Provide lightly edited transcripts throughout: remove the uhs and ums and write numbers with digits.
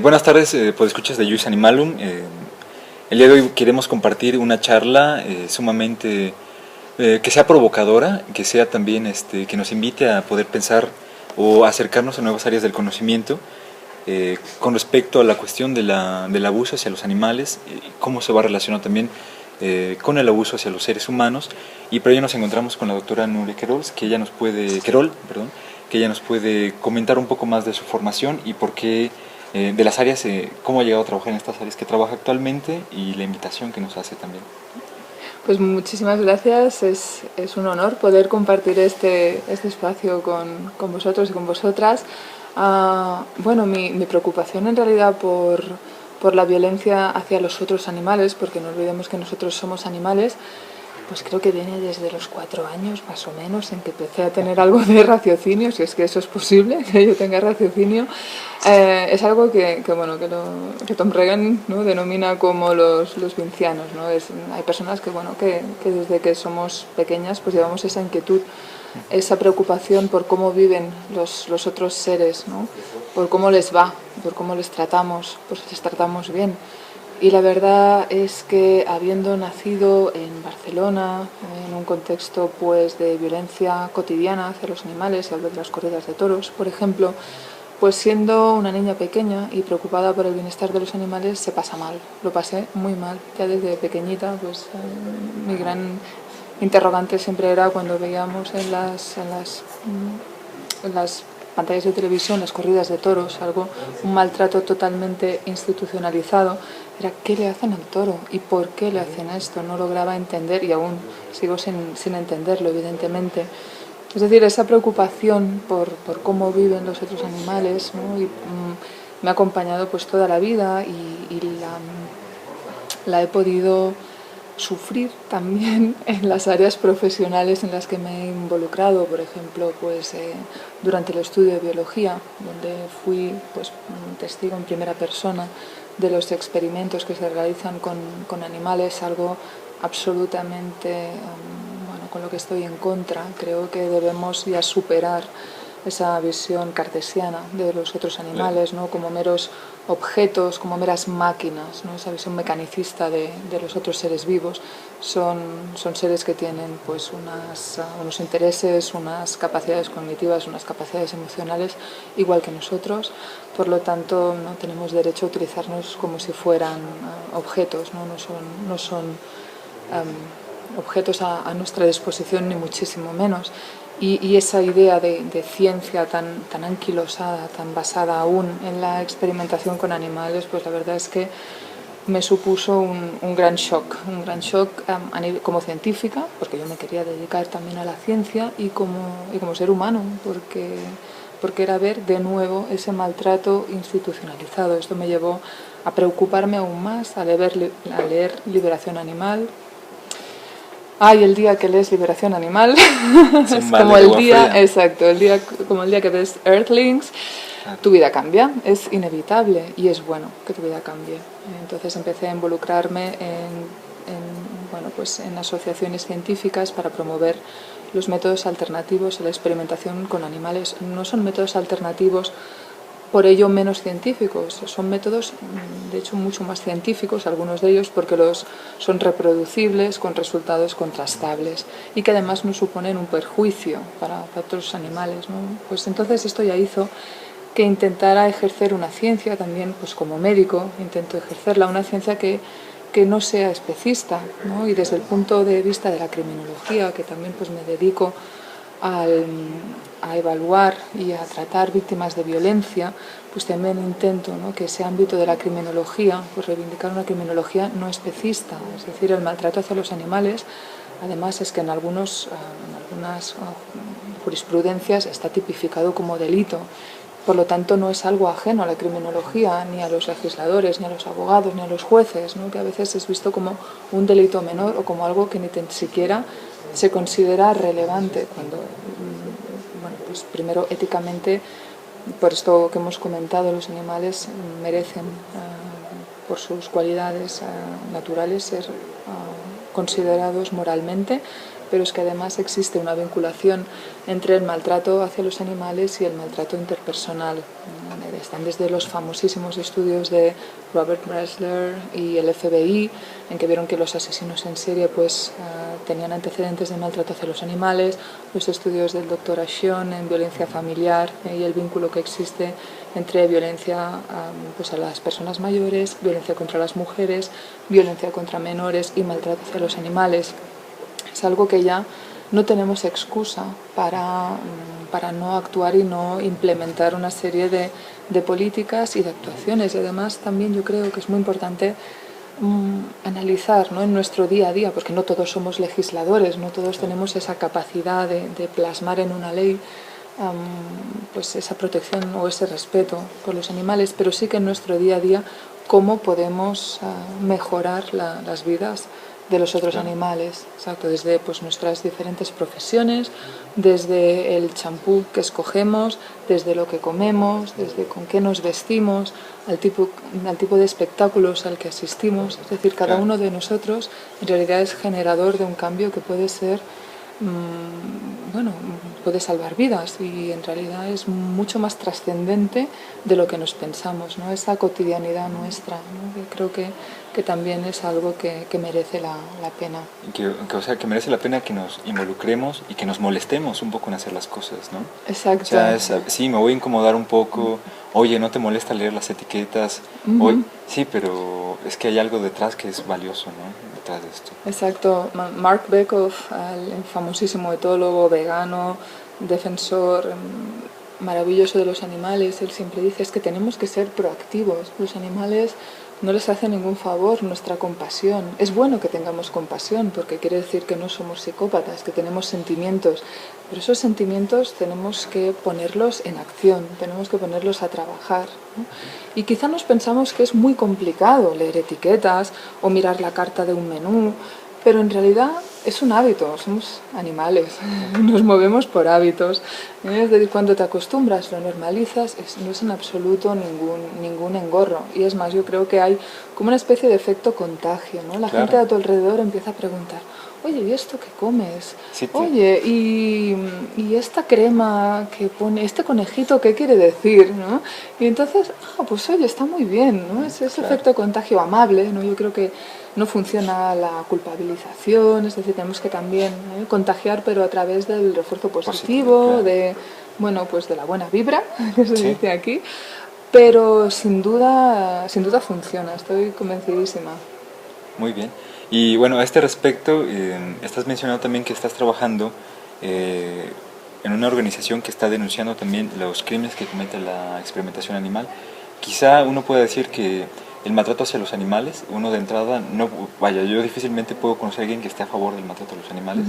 Buenas tardes, podescuchas de Jus Animalum. El día de hoy queremos compartir una charla sumamente que sea provocadora, que sea también que nos invite a poder pensar o acercarnos a nuevas áreas del conocimiento con respecto a la cuestión del abuso hacia los animales, cómo se va a relacionar también con el abuso hacia los seres humanos. Y por ello nos encontramos con la doctora Nuria Querol, que ella nos puede comentar un poco más de su formación y por qué, de las áreas, cómo ha llegado a trabajar en estas áreas que trabaja actualmente y la invitación que nos hace también. Pues muchísimas gracias, es un honor poder compartir este espacio con vosotros y con vosotras. Bueno, mi preocupación en realidad por la violencia hacia los otros animales, porque no olvidemos que nosotros somos animales, pues creo que viene desde los 4 años más o menos, en que empecé a tener algo de raciocinio, si es que eso es posible, que yo tenga raciocinio. Es algo que Tom Regan, ¿no?, denomina como los vincianos, ¿no? Hay personas que desde que somos pequeñas pues llevamos esa inquietud, esa preocupación por cómo viven los otros seres, ¿no?, por cómo les va, por cómo les tratamos, pues les tratamos bien. Y la verdad es que habiendo nacido en Barcelona, en un contexto pues de violencia cotidiana hacia los animales, y hablo de las corridas de toros, por ejemplo, pues siendo una niña pequeña y preocupada por el bienestar de los animales se pasa mal, lo pasé muy mal. Ya desde pequeñita pues mi gran interrogante siempre era cuando veíamos en las pantallas de televisión las corridas de toros, un maltrato totalmente institucionalizado, era qué le hacen al toro y por qué le hacen esto. No lograba entender y aún sigo sin entenderlo, evidentemente. Es decir, esa preocupación por cómo viven los otros animales, ¿no?, me ha acompañado pues toda la vida y la he podido sufrir también en las áreas profesionales en las que me he involucrado. Por ejemplo, pues durante el estudio de biología, donde fui pues testigo en primera persona de los experimentos que se realizan con animales, algo absolutamente con lo que estoy en contra. Creo que debemos ya superar esa visión cartesiana de los otros animales, ¿no?, como meros objetos, como meras máquinas, ¿no?, esa visión mecanicista de los otros seres vivos. Son seres que tienen pues unos intereses, unas capacidades cognitivas, unas capacidades emocionales igual que nosotros. Por lo tanto, no tenemos derecho a utilizarnos como si fueran objetos, ¿no? No son objetos a nuestra disposición, ni muchísimo menos. Y esa idea de ciencia tan anquilosada, tan basada aún en la experimentación con animales, pues la verdad es que me supuso un gran shock como científica, porque yo me quería dedicar también a la ciencia, y como ser humano, porque era ver de nuevo ese maltrato institucionalizado. Esto me llevó a preocuparme aún más, a leer Liberación Animal. Ay, el día que lees Liberación Animal es como el día, exacto, como el día que ves Earthlings, tu vida cambia, es inevitable y es bueno que tu vida cambie. Entonces empecé a involucrarme en asociaciones científicas para promover los métodos alternativos a la experimentación con animales. No son métodos alternativos por ello menos científicos, son métodos de hecho mucho más científicos, algunos de ellos, porque son reproducibles con resultados contrastables y que además no suponen un perjuicio para otros animales, ¿no? Pues entonces esto ya hizo que intentara ejercer una ciencia también, pues como médico intento ejercerla, una ciencia que no sea especista, ¿no? Y desde el punto de vista de la criminología, que también pues me dedico a evaluar y a tratar víctimas de violencia, pues también intento, ¿no?, que ese ámbito de la criminología, pues reivindicar una criminología no especista. Es decir, el maltrato hacia los animales, además, es que en algunas jurisprudencias está tipificado como delito. Por lo tanto, no es algo ajeno a la criminología, ni a los legisladores, ni a los abogados, ni a los jueces, ¿no?, que a veces es visto como un delito menor o como algo que ni siquiera se considera relevante, cuando, pues primero éticamente, por esto que hemos comentado, los animales merecen, por sus cualidades naturales, ser considerados moralmente, pero es que además existe una vinculación entre el maltrato hacia los animales y el maltrato interpersonal, de están desde los famosísimos estudios de Robert Bresler y el FBI, en que vieron que los asesinos en serie pues, tenían antecedentes de maltrato hacia los animales, los estudios del doctor Ashion en violencia familiar y el vínculo que existe entre violencia pues a las personas mayores, violencia contra las mujeres, violencia contra menores y maltrato hacia los animales. Es algo que ya no tenemos excusa para no actuar y no implementar una serie de políticas y de actuaciones. Y además también yo creo que es muy importante analizar, ¿no?, en nuestro día a día, porque no todos somos legisladores, no todos tenemos esa capacidad de plasmar en una ley pues esa protección o ese respeto por los animales, pero sí que en nuestro día a día cómo podemos mejorar las vidas de los otros animales, exacto, desde pues nuestras diferentes profesiones, desde el champú que escogemos, desde lo que comemos, desde con qué nos vestimos, al tipo de espectáculos al que asistimos. Es decir, cada uno de nosotros en realidad es generador de un cambio que puede ser bueno, puede salvar vidas y en realidad es mucho más trascendente de lo que nos pensamos, ¿no? Esa cotidianidad nuestra, ¿no? Que creo que también es algo que merece la pena. O sea, que merece la pena que nos involucremos y que nos molestemos un poco en hacer las cosas, ¿no? Exacto. O sea, sí, me voy a incomodar un poco, oye, ¿no te molesta leer las etiquetas? Sí, pero es que hay algo detrás que es valioso, ¿no? Detrás de esto. Exacto. Mark Bekoff, el famosísimo etólogo vegano, defensor maravilloso de los animales, él siempre dice es que tenemos que ser proactivos. Los animales no les hace ningún favor nuestra compasión. Es bueno que tengamos compasión porque quiere decir que no somos psicópatas, que tenemos sentimientos, pero esos sentimientos tenemos que ponerlos en acción, tenemos que ponerlos a trabajar, ¿no? Y quizá nos pensamos que es muy complicado leer etiquetas o mirar la carta de un menú, pero en realidad es un hábito, somos animales, nos movemos por hábitos. Es decir, cuando te acostumbras, lo normalizas, no es en absoluto ningún engorro. Y es más, yo creo que hay como una especie de efecto contagio, ¿no? La gente a tu alrededor empieza a preguntar, oye, ¿y esto qué comes? Sí, oye, ¿y esta crema que pone, este conejito qué quiere decir? ¿No? Y entonces, pues oye, está muy bien, ¿no? Es ese efecto contagio amable, ¿no? Yo creo que no funciona la culpabilización, es decir, tenemos que también contagiar, pero a través del refuerzo positivo, de, bueno, pues de la buena vibra, que se dice aquí, pero sin duda funciona, estoy convencidísima. Muy bien. Y bueno, a este respecto, estás mencionando también que estás trabajando en una organización que está denunciando también los crímenes que comete la experimentación animal. Quizá uno pueda decir que el maltrato hacia los animales, uno de entrada, no, vaya, yo difícilmente puedo conocer a alguien que esté a favor del maltrato a los animales.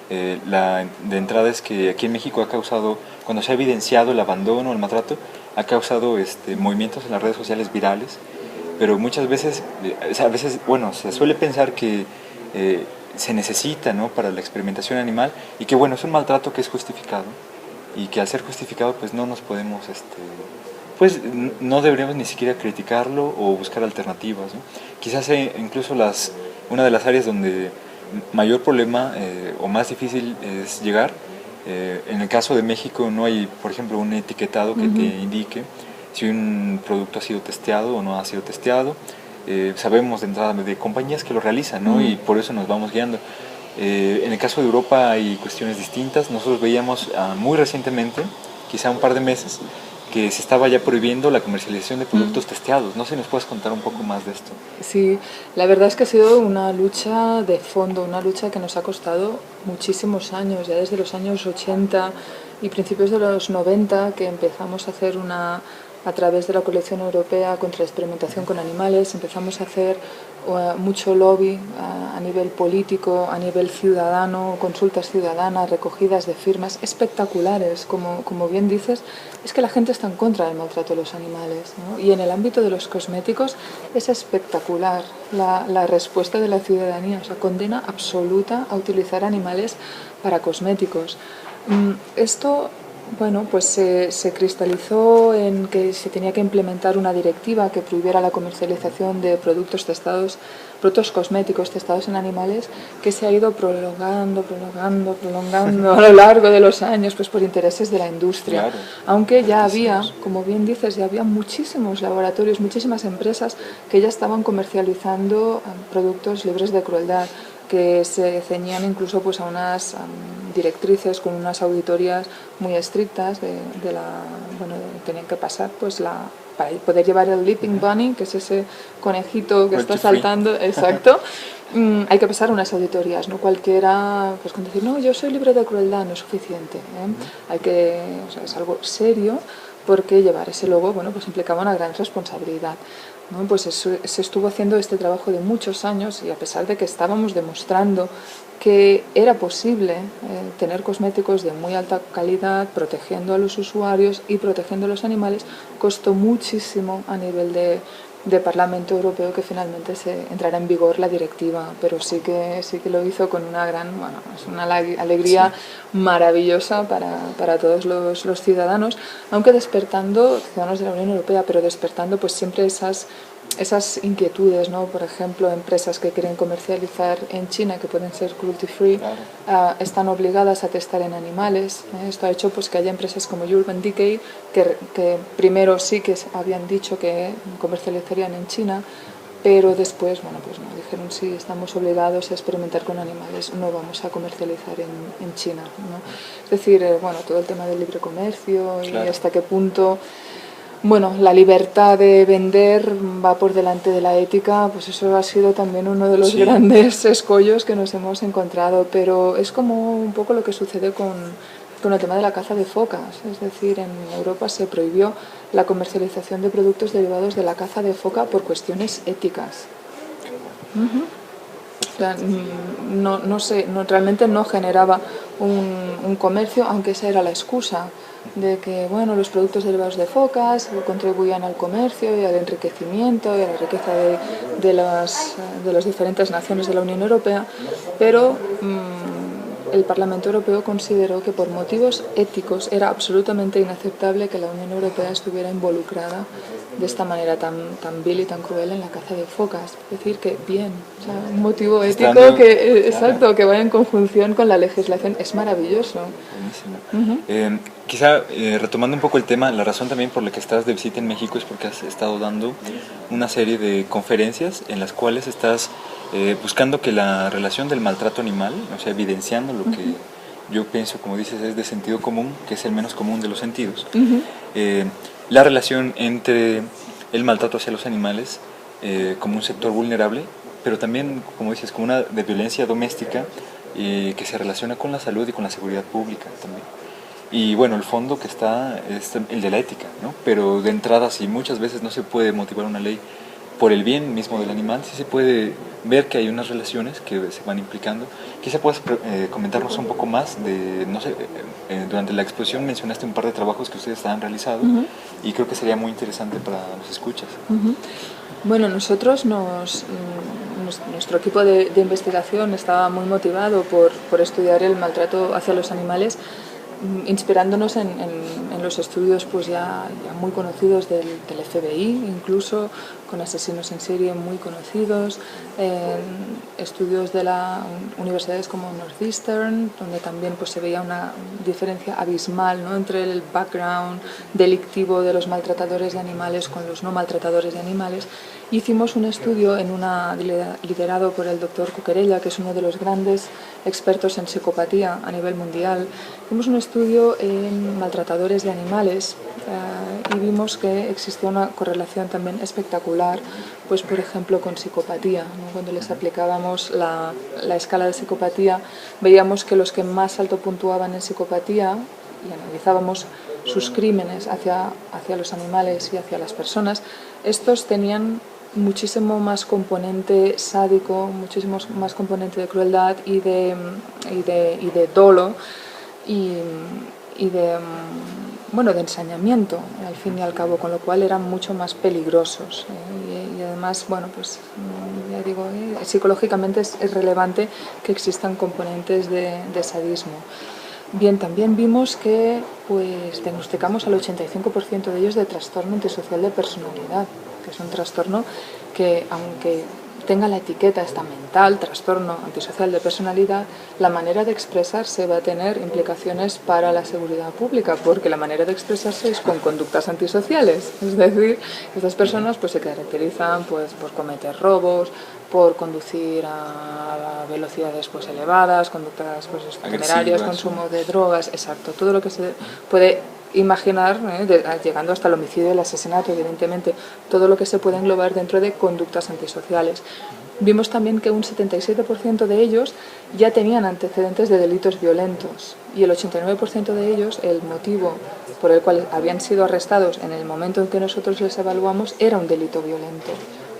De entrada es que aquí en México ha causado, cuando se ha evidenciado el abandono, el maltrato, ha causado movimientos en las redes sociales virales, pero muchas veces, bueno, se suele pensar que se necesita, ¿no?, para la experimentación animal y que, bueno, es un maltrato que es justificado y que al ser justificado, pues no nos podemos, pues no deberíamos ni siquiera criticarlo o buscar alternativas, ¿no? Quizás incluso una de las áreas donde mayor problema o más difícil es llegar. En el caso de México no hay, por ejemplo, un etiquetado que te indique si un producto ha sido testeado o no ha sido testeado. Sabemos de entrada de compañías que lo realizan, ¿no? Y por eso nos vamos guiando. En el caso de Europa hay cuestiones distintas. Nosotros veíamos muy recientemente, quizá un par de meses, que se estaba ya prohibiendo la comercialización de productos testeados. No sé si nos puedes contar un poco más de esto. Sí, la verdad es que ha sido una lucha de fondo, una lucha que nos ha costado muchísimos años, ya desde los años 80 y principios de los 90, que empezamos a hacer a través de la colección europea contra la experimentación con animales, empezamos a hacer mucho lobby a nivel político, a nivel ciudadano, consultas ciudadanas, recogidas de firmas espectaculares, como bien dices, es que la gente está en contra del maltrato de los animales, ¿no? Y en el ámbito de los cosméticos es espectacular la respuesta de la ciudadanía, o sea, condena absoluta a utilizar animales para cosméticos. Esto Bueno, pues se cristalizó en que se tenía que implementar una directiva que prohibiera la comercialización de productos testados, productos cosméticos testados en animales, que se ha ido prolongando a lo largo de los años, pues por intereses de la industria. Claro, Aunque ya había, fuertísimos. como bien dices, ya había muchísimos laboratorios, muchísimas empresas que ya estaban comercializando productos libres de crueldad, que se ceñían incluso pues a unas directrices con unas auditorías muy estrictas tenían que pasar pues para poder llevar el Leaping Bunny, que es ese conejito que está saltando, exacto. Hay que pasar unas auditorías, no cualquiera, pues con decir, no, yo soy libre de crueldad no es suficiente, hay que, o sea, es algo serio, porque llevar ese logo, bueno, pues implicaba una gran responsabilidad. ¿No? Pues se estuvo haciendo este trabajo de muchos años y a pesar de que estábamos demostrando que era posible tener cosméticos de muy alta calidad, protegiendo a los usuarios y protegiendo a los animales, costó muchísimo a nivel de Parlamento Europeo que finalmente se entrara en vigor la directiva, pero sí que lo hizo con una gran, bueno, es una alegría maravillosa para todos los ciudadanos, aunque despertando, ciudadanos de la Unión Europea, pero despertando pues siempre esas inquietudes, ¿no? Por ejemplo, empresas que quieren comercializar en China, que pueden ser cruelty free, están obligadas a testar en animales. Esto ha hecho pues que haya empresas como Urban Decay que primero sí que habían dicho que comercializarían en China, pero después, bueno, pues no, dijeron sí, estamos obligados a experimentar con animales, no vamos a comercializar en China, ¿no? Es decir, bueno, todo el tema del libre comercio y hasta qué punto, bueno, la libertad de vender va por delante de la ética, pues eso ha sido también uno de los grandes escollos que nos hemos encontrado, pero es como un poco lo que sucede con el tema de la caza de focas, es decir, en Europa se prohibió la comercialización de productos derivados de la caza de foca por cuestiones éticas. O sea, realmente no generaba un comercio, aunque esa era la excusa de que bueno, los productos derivados de focas contribuían al comercio y al enriquecimiento y a la riqueza de las diferentes naciones de la Unión Europea, pero el Parlamento Europeo consideró que por motivos éticos era absolutamente inaceptable que la Unión Europea estuviera involucrada de esta manera tan vil y tan cruel en la caza de focas. Es decir, que bien, o sea, un motivo ético exacto, que vaya en conjunción con la legislación es maravilloso. Buenísimo. Quizá retomando un poco el tema, la razón también por la que estás de visita en México es porque has estado dando una serie de conferencias en las cuales estás buscando que la relación del maltrato animal, o sea, evidenciando lo que yo pienso, como dices, es de sentido común, que es el menos común de los sentidos, la relación entre el maltrato hacia los animales como un sector vulnerable, pero también, como dices, como una de violencia doméstica que se relaciona con la salud y con la seguridad pública también. Y bueno, el fondo que está es el de la ética, ¿no? Pero de entrada, si muchas veces no se puede motivar una ley por el bien mismo del animal, sí se puede ver que hay unas relaciones que se van implicando. Quizá puedas comentarnos un poco más de, no sé, durante la exposición mencionaste un par de trabajos que ustedes han realizado y creo que sería muy interesante para los escuchas. Bueno, nosotros nuestro equipo de investigación estaba muy motivado por estudiar el maltrato hacia los animales, inspirándonos en los estudios pues ya muy conocidos del FBI, incluso con asesinos en serie muy conocidos, estudios de las universidades como Northeastern, donde también pues se veía una diferencia abismal, ¿no?, entre el background delictivo de los maltratadores de animales con los no maltratadores de animales. Hicimos un estudio liderado por el doctor Cuquerella, que es uno de los grandes expertos en psicopatía a nivel mundial. Hicimos un estudio en maltratadores de animales y vimos que existía una correlación también espectacular, pues por ejemplo con psicopatía, ¿no? Cuando les aplicábamos la escala de psicopatía, veíamos que los que más alto puntuaban en psicopatía, y analizábamos sus crímenes hacia los animales y hacia las personas, estos tenían muchísimo más componente sádico, muchísimo más componente de crueldad y de dolo y de ensañamiento, al fin y al cabo, con lo cual eran mucho más peligrosos. Y además, bueno, pues ya digo, psicológicamente es relevante que existan componentes de sadismo. Bien, también vimos que pues, diagnosticamos al 85% de ellos de trastorno antisocial de personalidad, que es un trastorno que, aunque tenga la etiqueta esta mental, trastorno antisocial de personalidad, la manera de expresarse va a tener implicaciones para la seguridad pública, porque la manera de expresarse es con conductas antisociales. Es decir, estas personas pues, se caracterizan pues, por cometer robos, por conducir a velocidades pues, elevadas, conductas pues, temerarias, consumo de drogas, exacto, todo lo que se puede imaginar, llegando hasta el homicidio y el asesinato, evidentemente, todo lo que se puede englobar dentro de conductas antisociales. Vimos también que un 77% de ellos ya tenían antecedentes de delitos violentos y el 89% de ellos, el motivo por el cual habían sido arrestados en el momento en que nosotros les evaluamos, era un delito violento.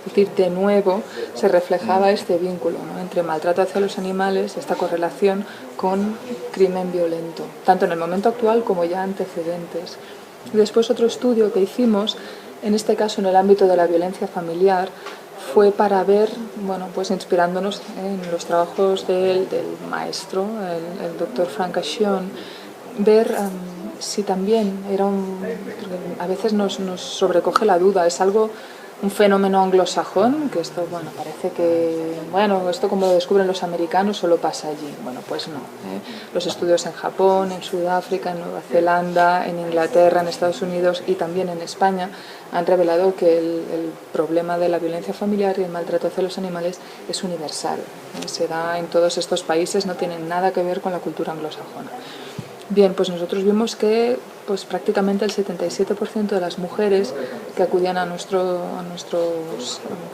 Es decir, de nuevo se reflejaba este vínculo, ¿no?, entre maltrato hacia los animales, esta correlación con crimen violento, tanto en el momento actual como ya antecedentes. Y después otro estudio que hicimos, en este caso en el ámbito de la violencia familiar, fue para ver, bueno, pues inspirándonos en los trabajos del maestro, el doctor Frank Ascione, ver si también era a veces nos sobrecoge la duda, es algo, un fenómeno anglosajón, que esto, bueno, parece que, bueno, esto como lo descubren los americanos solo pasa allí. Bueno, pues no. Los estudios en Japón, en Sudáfrica, en Nueva Zelanda, en Inglaterra, en Estados Unidos y también en España han revelado que el problema de la violencia familiar y el maltrato hacia los animales es universal. Se da en todos estos países, no tiene nada que ver con la cultura anglosajona. Bien, pues nosotros vimos que pues prácticamente el 77% de las mujeres que acudían a nuestros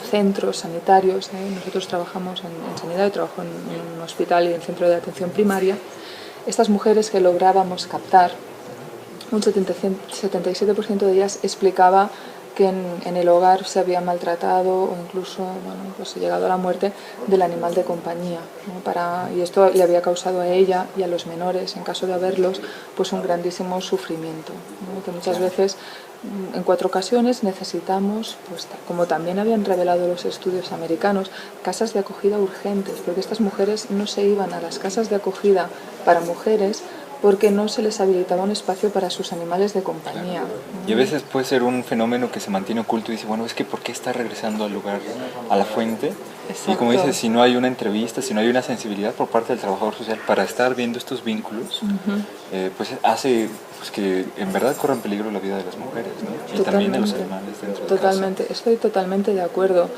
centros sanitarios, nosotros trabajamos en sanidad, yo trabajo en un hospital y en centro de atención primaria, estas mujeres que lográbamos captar, un 77% de ellas explicaba que en el hogar se había maltratado o incluso, bueno, pues llegado a la muerte del animal de compañía, ¿no? Y esto le había causado a ella y a los menores, en caso de haberlos, pues un grandísimo sufrimiento, ¿no? Que muchas veces, en 4 ocasiones, necesitamos, pues, como también habían revelado los estudios americanos, casas de acogida urgentes, porque estas mujeres no se iban a las casas de acogida para mujeres porque no se les habilitaba un espacio para sus animales de compañía. Y a veces puede ser un fenómeno que se mantiene oculto y dice, bueno, es que ¿por qué está regresando al lugar, a la fuente? Exacto. Y como dices, si no hay una entrevista, si no hay una sensibilidad por parte del trabajador social para estar viendo estos vínculos, pues hace pues, que en verdad corran peligro la vida de las mujeres, ¿no? Y también de los animales dentro de Totalmente, casa. Estoy totalmente de acuerdo.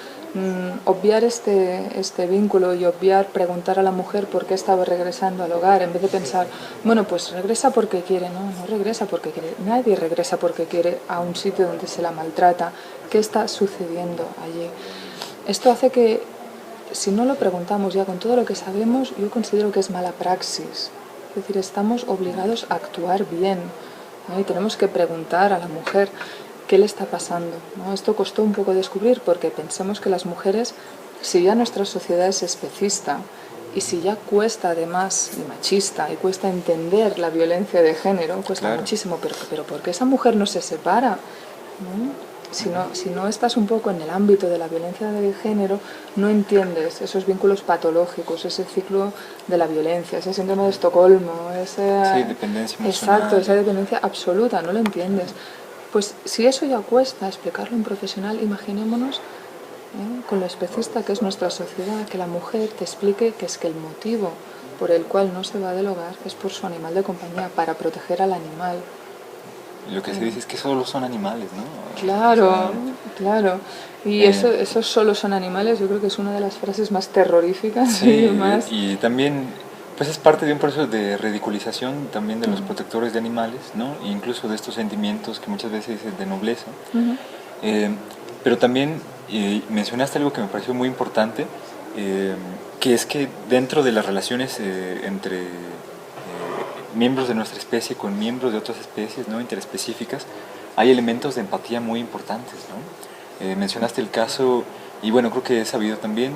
Obviar este vínculo y obviar preguntar a la mujer por qué estaba regresando al hogar, en vez de pensar, bueno, pues regresa porque quiere. No regresa porque quiere. Nadie regresa porque quiere a un sitio donde se la maltrata. ¿Qué está sucediendo allí? Esto hace que, si no lo preguntamos ya con todo lo que sabemos, yo considero que es mala praxis. Es decir, estamos obligados a actuar bien, ¿no? Y tenemos que preguntar a la mujer qué le está pasando, ¿no? Esto costó un poco descubrir porque pensamos que las mujeres, si ya nuestra sociedad es especista y si ya cuesta además y machista y cuesta entender la violencia de género, cuesta muchísimo, pero ¿por qué esa mujer no se separa? ¿No? Si no estás un poco en el ámbito de la violencia de género, no entiendes esos vínculos patológicos, ese ciclo de la violencia, ese síndrome de Estocolmo, esa dependencia emocional. Exacto, esa dependencia absoluta, no lo entiendes. Pues si eso ya cuesta explicarlo a un profesional, imaginémonos con lo especista que es nuestra sociedad, que la mujer te explique que es que el motivo por el cual no se va del hogar es por su animal de compañía, para proteger al animal. Lo que se dice es que solo son animales, ¿no? Claro, claro. Y esos solo son animales, yo creo que es una de las frases más terroríficas. Sí, y también pues es parte de un proceso de ridiculización también de los protectores de animales, ¿no? E incluso de estos sentimientos que muchas veces es de nobleza. Pero también mencionaste algo que me pareció muy importante, que es que dentro de las relaciones entre miembros de nuestra especie con miembros de otras especies, ¿no?, interespecíficas, hay elementos de empatía muy importantes, ¿no? Mencionaste el caso, y bueno, creo que he sabido también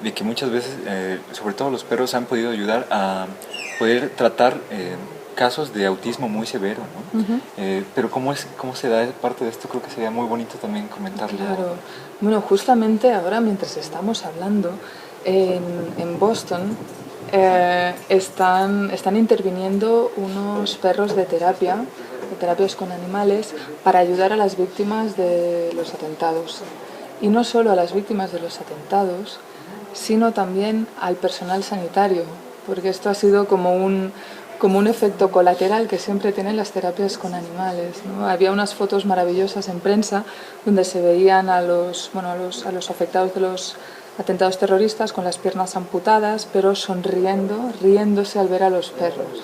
de que muchas veces, sobre todo los perros, han podido ayudar a poder tratar casos de autismo muy severo, ¿no? Pero cómo se da parte de esto, creo que sería muy bonito también comentarlo. Claro. Bueno, justamente ahora, mientras estamos hablando, en Boston están interviniendo unos perros de terapias con animales, para ayudar a las víctimas de los atentados. Y no solo a las víctimas de los atentados, sino también al personal sanitario, porque esto ha sido como un efecto colateral que siempre tienen las terapias con animales, ¿no? Había unas fotos maravillosas en prensa donde se veían a los afectados de los atentados terroristas con las piernas amputadas, pero riéndose al ver a los perros.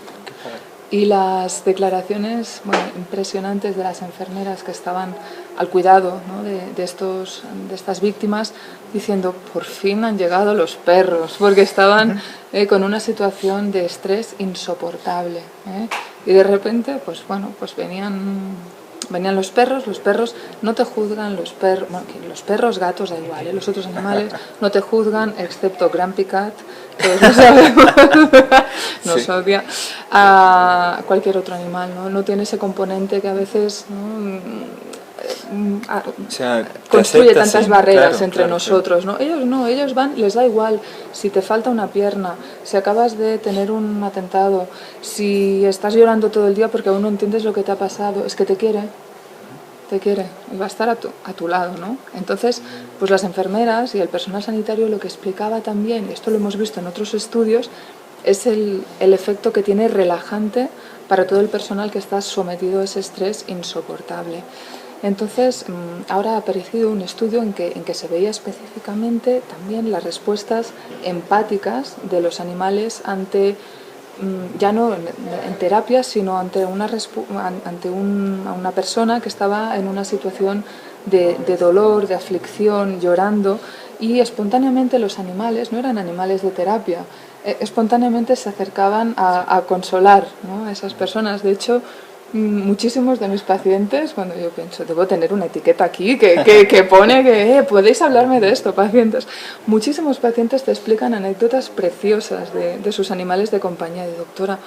Y las declaraciones impresionantes de las enfermeras que estaban al cuidado, ¿no?, de estas víctimas, diciendo: por fin han llegado los perros, porque estaban con una situación de estrés insoportable. Y de repente, pues venían los perros no te juzgan, los perros, gatos, da igual, los otros animales no te juzgan, excepto Grumpy Cat, que lo sabemos, nos odia, a cualquier otro animal, no tiene ese componente que a veces, ¿no?, construye tantas barreras entre nosotros, ¿no? Ellos van, les da igual si te falta una pierna, si acabas de tener un atentado, si estás llorando todo el día porque aún no entiendes lo que te ha pasado, es que te quiere y va a estar a tu lado, ¿no? Entonces, pues las enfermeras y el personal sanitario lo que explicaba también, y esto lo hemos visto en otros estudios, es el efecto que tiene relajante para todo el personal que está sometido a ese estrés insoportable. Entonces, ahora ha aparecido un estudio en que se veía específicamente también las respuestas empáticas de los animales ante, ya no en terapia, sino ante una persona que estaba en una situación de dolor, de aflicción, llorando, y espontáneamente los animales, no eran animales de terapia, espontáneamente se acercaban a consolar, ¿no?, a esas personas. De hecho, muchísimos de mis pacientes, cuando yo pienso, debo tener una etiqueta aquí que pone que podéis hablarme de esto, pacientes. Muchísimos pacientes te explican anécdotas preciosas de sus animales de compañía. De: doctora,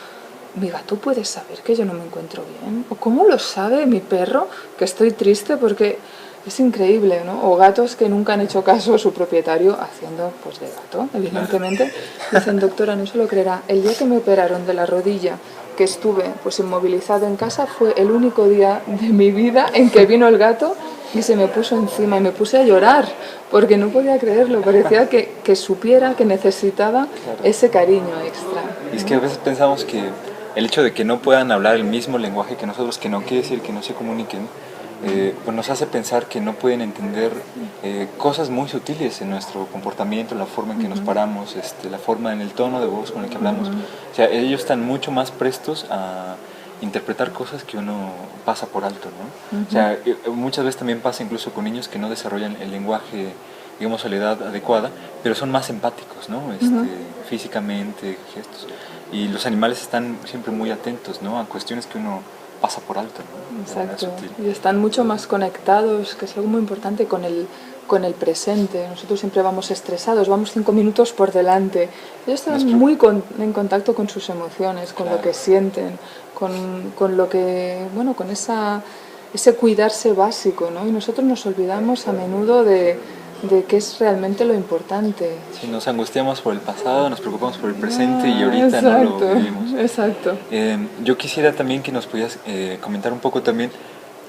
mi gato puede saber que yo no me encuentro bien, o ¿cómo lo sabe mi perro que estoy triste? Porque es increíble, ¿no? O gatos que nunca han hecho caso a su propietario haciendo pues de gato, evidentemente. Dicen: doctora, no se lo creerá, el día que me operaron de la rodilla, que estuve pues inmovilizado en casa, fue el único día de mi vida en que vino el gato y se me puso encima y me puse a llorar porque no podía creerlo, parecía que supiera que necesitaba ese cariño extra. Y es que a veces pensamos que el hecho de que no puedan hablar el mismo lenguaje que nosotros, que no quiere decir que no se comuniquen, pues nos hace pensar que no pueden entender cosas muy sutiles en nuestro comportamiento, la forma en que nos paramos, la forma en el tono de voz con el que hablamos. O sea, ellos están mucho más prestos a interpretar cosas que uno pasa por alto, ¿no? O sea, muchas veces también pasa incluso con niños que no desarrollan el lenguaje, digamos, a la edad adecuada, pero son más empáticos, ¿no? Físicamente, gestos. Y los animales están siempre muy atentos, ¿no?, a cuestiones que uno pasa por alto, ¿no? Exacto. Y están mucho más conectados, que es algo muy importante, con el presente. Nosotros siempre vamos estresados, vamos 5 minutos por delante. Ellos están muy en contacto con sus emociones, con lo que sienten, con lo que, bueno, con ese cuidarse básico, ¿no? Y nosotros nos olvidamos a menudo de qué es realmente lo importante. Sí, nos angustiamos por el pasado, nos preocupamos por el presente y ahorita no lo vivimos. Exacto. Yo quisiera también que nos pudieras comentar un poco también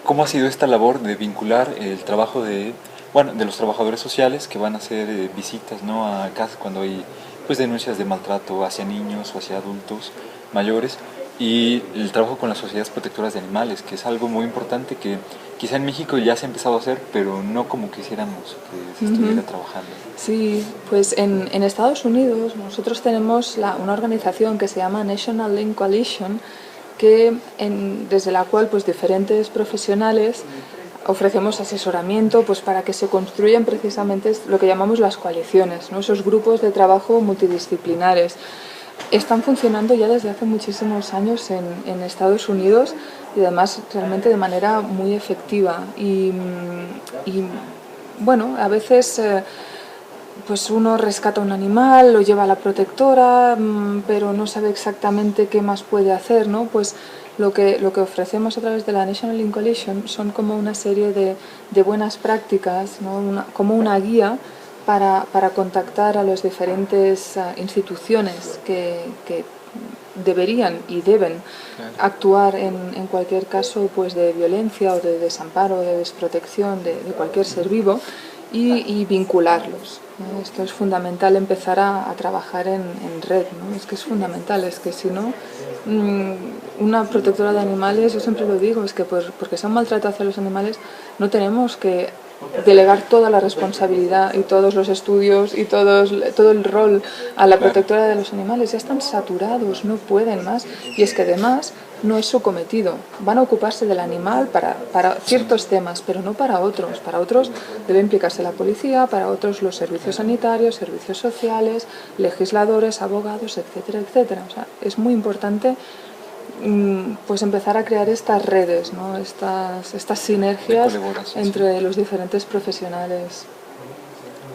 cómo ha sido esta labor de vincular el trabajo de los trabajadores sociales que van a hacer visitas, ¿no?, a casa cuando hay pues denuncias de maltrato hacia niños o hacia adultos mayores, y el trabajo con las sociedades protectoras de animales, que es algo muy importante que quizá en México ya se ha empezado a hacer, pero no como quisiéramos que se estuviera trabajando. Sí, pues en Estados Unidos nosotros tenemos una organización que se llama National Link Coalition, desde la cual pues diferentes profesionales ofrecemos asesoramiento pues para que se construyan precisamente lo que llamamos las coaliciones, ¿no?, esos grupos de trabajo multidisciplinares. Están funcionando ya desde hace muchísimos años en Estados Unidos, y además realmente de manera muy efectiva. Y bueno, a veces pues uno rescata un animal, lo lleva a la protectora, pero no sabe exactamente qué más puede hacer, ¿no? Pues lo que ofrecemos a través de la National Link Coalition son como una serie de buenas prácticas, ¿no?, como una guía para contactar a las diferentes instituciones que deberían y deben actuar en cualquier caso pues de violencia o de desamparo, de desprotección de cualquier ser vivo y vincularlos, ¿no? Esto es fundamental, empezar a trabajar en red, ¿no? Es que es fundamental, es que si no, una protectora de animales, yo siempre lo digo, es que porque sea un maltrato hacia los animales no tenemos que delegar toda la responsabilidad y todos los estudios y todo el rol a la protectora de los animales. Ya están saturados, no pueden más, y es que además no es su cometido. Van a ocuparse del animal para ciertos temas, pero no para otros. Para otros debe implicarse la policía, para otros los servicios sanitarios, servicios sociales, legisladores, abogados, etcétera, etcétera. O sea, es muy importante pues empezar a crear estas redes, ¿no? estas sinergias entre los diferentes profesionales.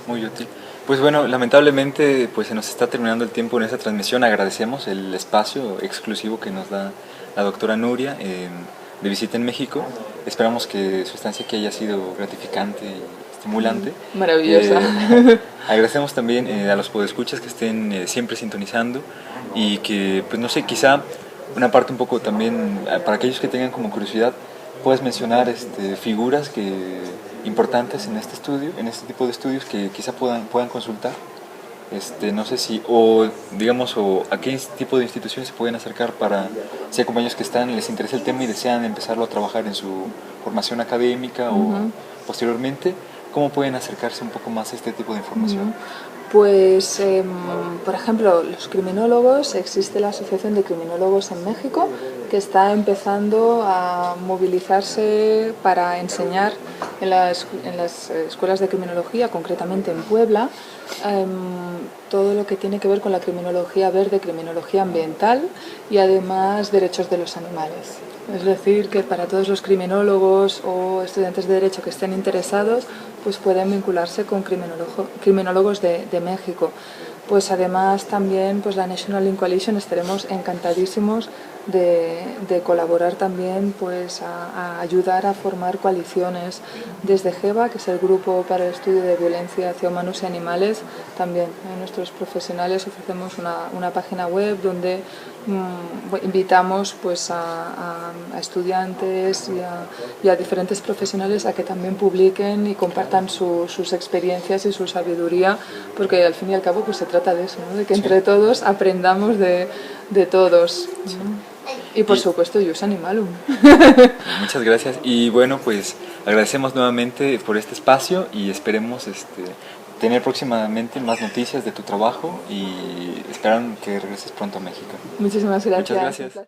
Muy útil. Pues bueno, lamentablemente pues se nos está terminando el tiempo en esta transmisión. Agradecemos el espacio exclusivo que nos da la doctora Nuria de visita en México. Esperamos que su estancia aquí haya sido gratificante y estimulante. Maravillosa. Agradecemos también a los podescuchas que estén siempre sintonizando y que, pues no sé, quizá una parte un poco también, para aquellos que tengan como curiosidad, puedes mencionar figuras importantes en este estudio, en este tipo de estudios que quizá puedan consultar. No sé si, o digamos, o a qué tipo de instituciones se pueden acercar para, si hay compañeros que les interesa el tema y desean empezarlo a trabajar en su formación académica o posteriormente, ¿cómo pueden acercarse un poco más a este tipo de información? Pues, por ejemplo, los criminólogos, existe la Asociación de Criminólogos en México, que está empezando a movilizarse para enseñar en las escuelas de criminología, concretamente en Puebla, todo lo que tiene que ver con la criminología verde, criminología ambiental y además derechos de los animales. Es decir, que para todos los criminólogos o estudiantes de Derecho que estén interesados, pues pueden vincularse con criminólogos de México. Pues además también pues la National Link Coalition estaremos encantadísimos de colaborar también pues a ayudar a formar coaliciones desde GEVA, que es el Grupo para el Estudio de Violencia hacia Humanos y Animales. También nuestros profesionales ofrecemos una página web donde invitamos pues a estudiantes y a diferentes profesionales a que también publiquen y compartan sus experiencias y su sabiduría, porque al fin y al cabo pues se trata de eso, ¿no? De que entre todos aprendamos de todos, ¿no? Y por supuesto, Jus Animalum. Muchas gracias. Y bueno, pues agradecemos nuevamente por este espacio y esperemos tener próximamente más noticias de tu trabajo y esperan que regreses pronto a México. Muchísimas gracias. Muchas gracias.